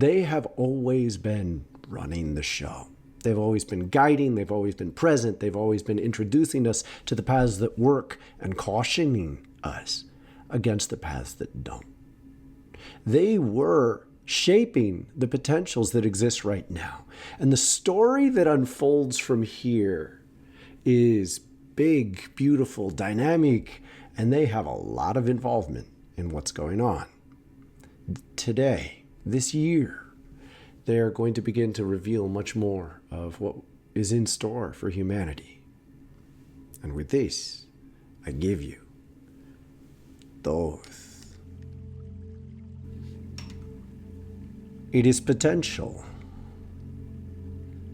They have always been running the show. They've always been guiding, they've always been present, they've always been introducing us to the paths that work and cautioning us against the paths that don't. They were shaping the potentials that exist right now. And the story that unfolds from here is big, beautiful, dynamic, and they have a lot of involvement in what's going on. Today, this year, they are going to begin to reveal much more of what is in store for humanity. And with this, I give you Thoth. It is potential.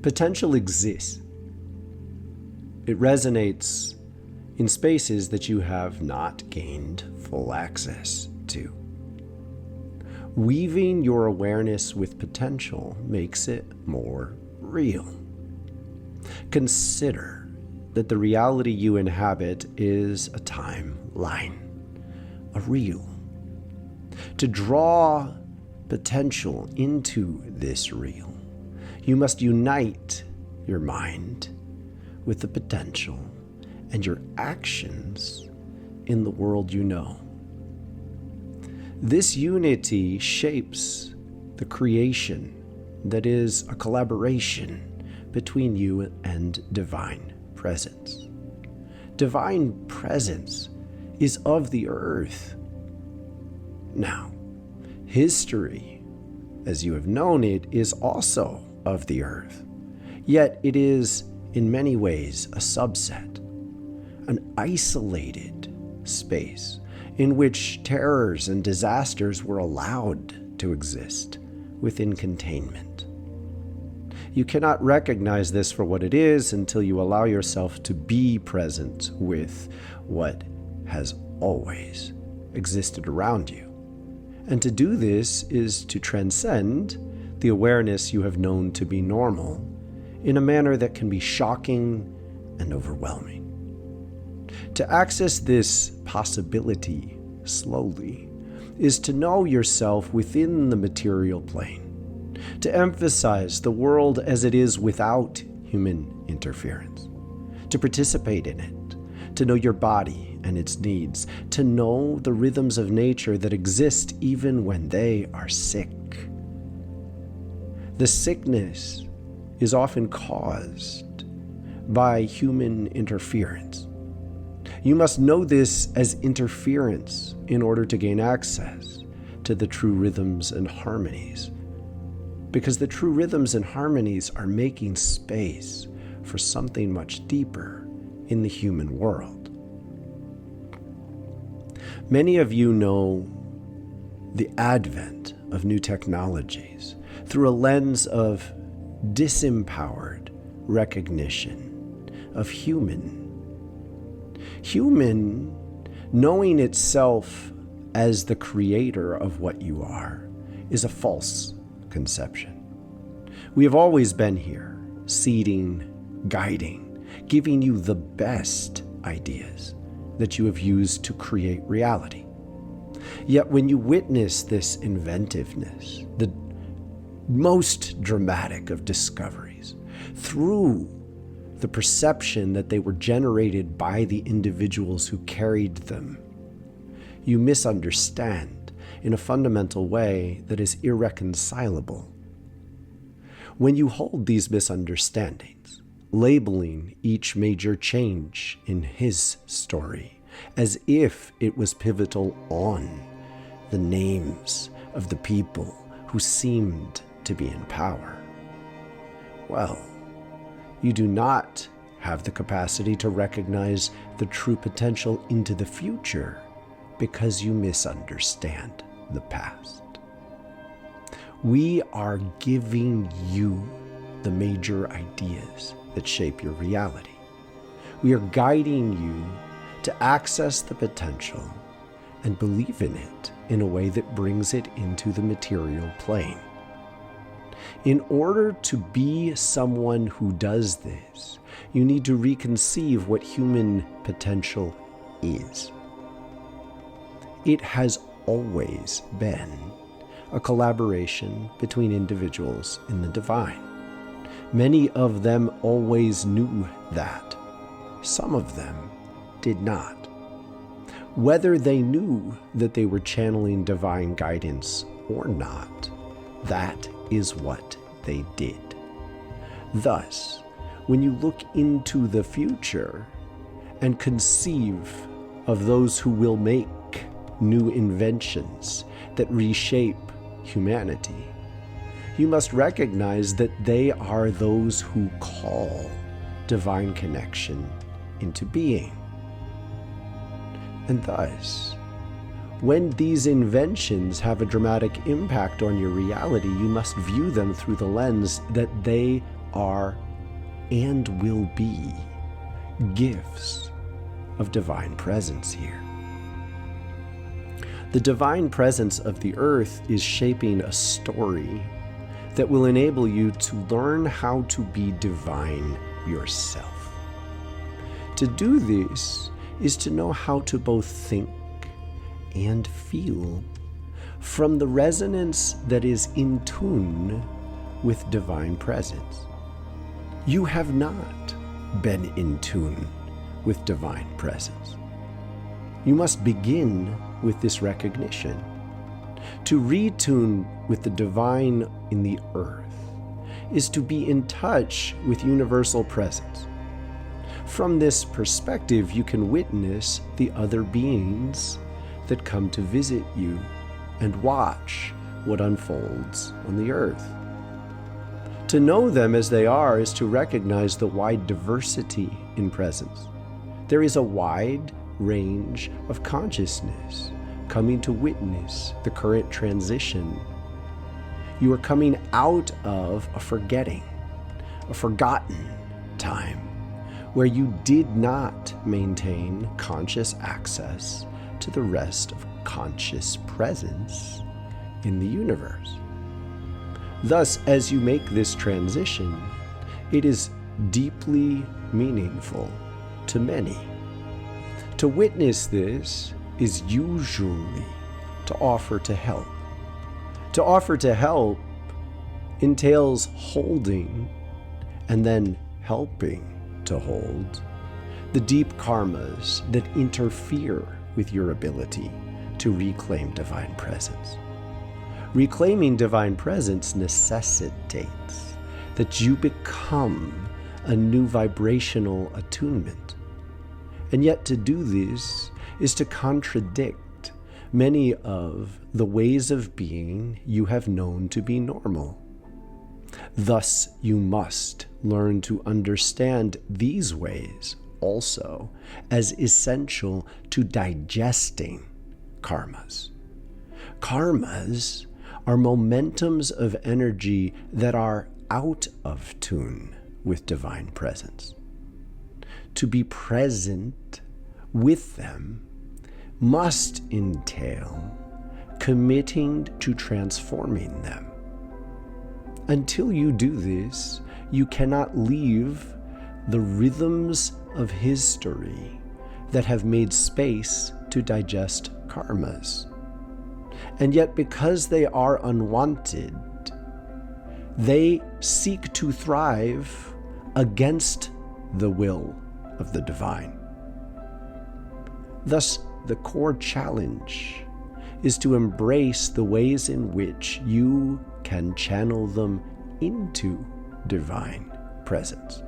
Potential exists. It resonates in spaces that you have not gained full access to. Weaving your awareness with potential makes it more real. Consider that the reality you inhabit is a timeline, a reel. To draw potential into this reel, you must unite your mind with the potential and your actions in the world you know. This unity shapes the creation that is a collaboration between you and divine presence. Divine presence is of the earth. Now, history, as you have known it, is also of the earth. Yet it is, in many ways, a subset, an isolated space in which terrors and disasters were allowed to exist within containment. You cannot recognize this for what it is until you allow yourself to be present with what has always existed around you. And to do this is to transcend the awareness you have known to be normal in a manner that can be shocking and overwhelming. To access this possibility slowly is to know yourself within the material plane, to emphasize the world as it is without human interference, to participate in it, to know your body and its needs, to know the rhythms of nature that exist even when they are sick. The sickness is often caused by human interference. You must know this as interference in order to gain access to the true rhythms and harmonies, because the true rhythms and harmonies are making space for something much deeper in the human world. Many of you know the advent of new technologies through a lens of disempowered recognition of human, knowing itself as the creator of what you are, is a false conception. We have always been here, seeding, guiding, giving you the best ideas that you have used to create reality. Yet when you witness this inventiveness, the most dramatic of discoveries, through the perception that they were generated by the individuals who carried them, you misunderstand in a fundamental way that is irreconcilable. When you hold these misunderstandings, labeling each major change in his story as if it was pivotal on the names of the people who seemed to be in power, well, you do not have the capacity to recognize the true potential into the future because you misunderstand the past. We are giving you the major ideas that shape your reality. We are guiding you to access the potential and believe in it in a way that brings it into the material plane. In order to be someone who does this, you need to reconceive what human potential is. It has always been a collaboration between individuals in the divine. Many of them always knew that. Some of them did not. Whether they knew that they were channeling divine guidance or not, that is what they did. Thus, when you look into the future and conceive of those who will make new inventions that reshape humanity, you must recognize that they are those who call divine connection into being. And thus, when these inventions have a dramatic impact on your reality, you must view them through the lens that they are and will be gifts of divine presence here. The divine presence of the earth is shaping a story that will enable you to learn how to be divine yourself. To do this is to know how to both think and feel from the resonance that is in tune with divine presence. You have not been in tune with divine presence. You must begin with this recognition. To retune with the divine in the earth is to be in touch with universal presence. From this perspective, you can witness the other beings that come to visit you and watch what unfolds on the earth. To know them as they are is to recognize the wide diversity in presence. There is a wide range of consciousness coming to witness the current transition. You are coming out of a forgetting, a forgotten time where you did not maintain conscious access to the rest of conscious presence in the universe. Thus, as you make this transition, it is deeply meaningful to many. To witness this is usually to offer to help. To offer to help entails holding and then helping to hold the deep karmas that interfere with your ability to reclaim divine presence. Reclaiming divine presence necessitates that you become a new vibrational attunement. And yet to do this is to contradict many of the ways of being you have known to be normal. Thus, you must learn to understand these ways also as essential to digesting karmas. Karmas are momentums of energy that are out of tune with divine presence. To be present with them must entail committing to transforming them. Until you do this, you cannot leave the rhythms of history that have made space to digest karmas. And yet, because they are unwanted, they seek to thrive against the will of the divine. Thus, the core challenge is to embrace the ways in which you can channel them into divine presence.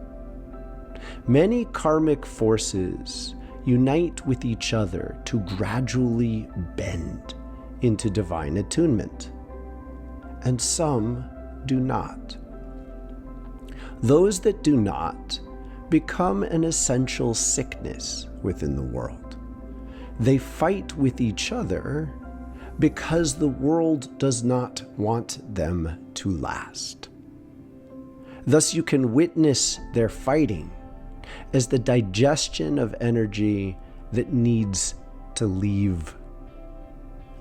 Many karmic forces unite with each other to gradually bend into divine attunement, and some do not. Those that do not become an essential sickness within the world. They fight with each other because the world does not want them to last. Thus, you can witness their fighting as the digestion of energy that needs to leave.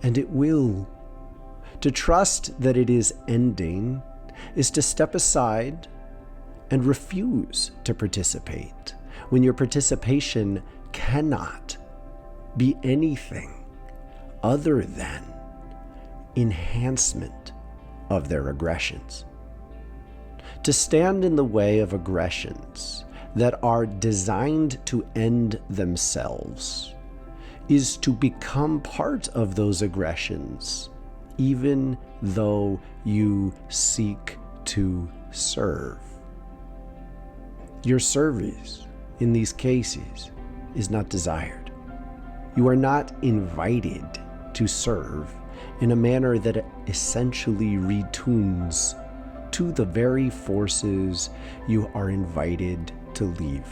And it will. To trust that it is ending is to step aside and refuse to participate when your participation cannot be anything other than enhancement of their aggressions. To stand in the way of aggressions that are designed to end themselves is to become part of those aggressions, even though you seek to serve. Your service in these cases is not desired. You are not invited to serve in a manner that essentially retunes to the very forces you are invited to leave.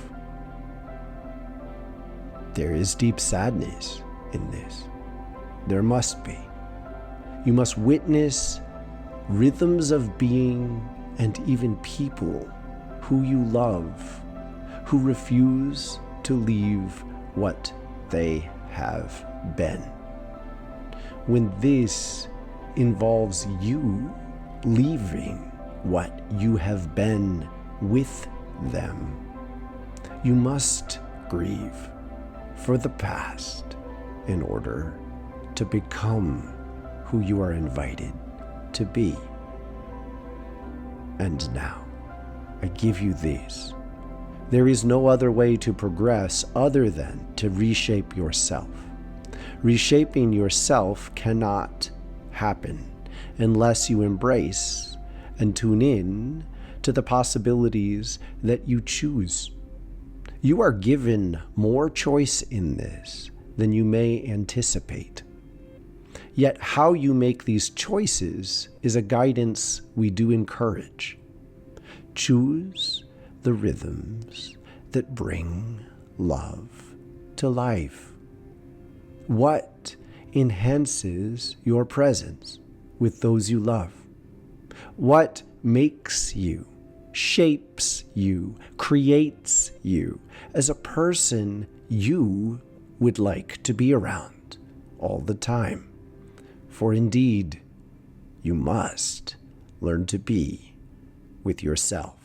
There is deep sadness in this. There must be. You must witness rhythms of being and even people who you love, who refuse to leave what they have been. When this involves you leaving what you have been with them, you must grieve for the past in order to become who you are invited to be. And now, I give you this. There is no other way to progress other than to reshape yourself. Reshaping yourself cannot happen unless you embrace and tune in to the possibilities that you choose. You are given more choice in this than you may anticipate. Yet how you make these choices is a guidance we do encourage. Choose the rhythms that bring love to life. What enhances your presence with those you love? What makes you, shapes you, creates you as a person you would like to be around all the time? For indeed, you must learn to be with yourself.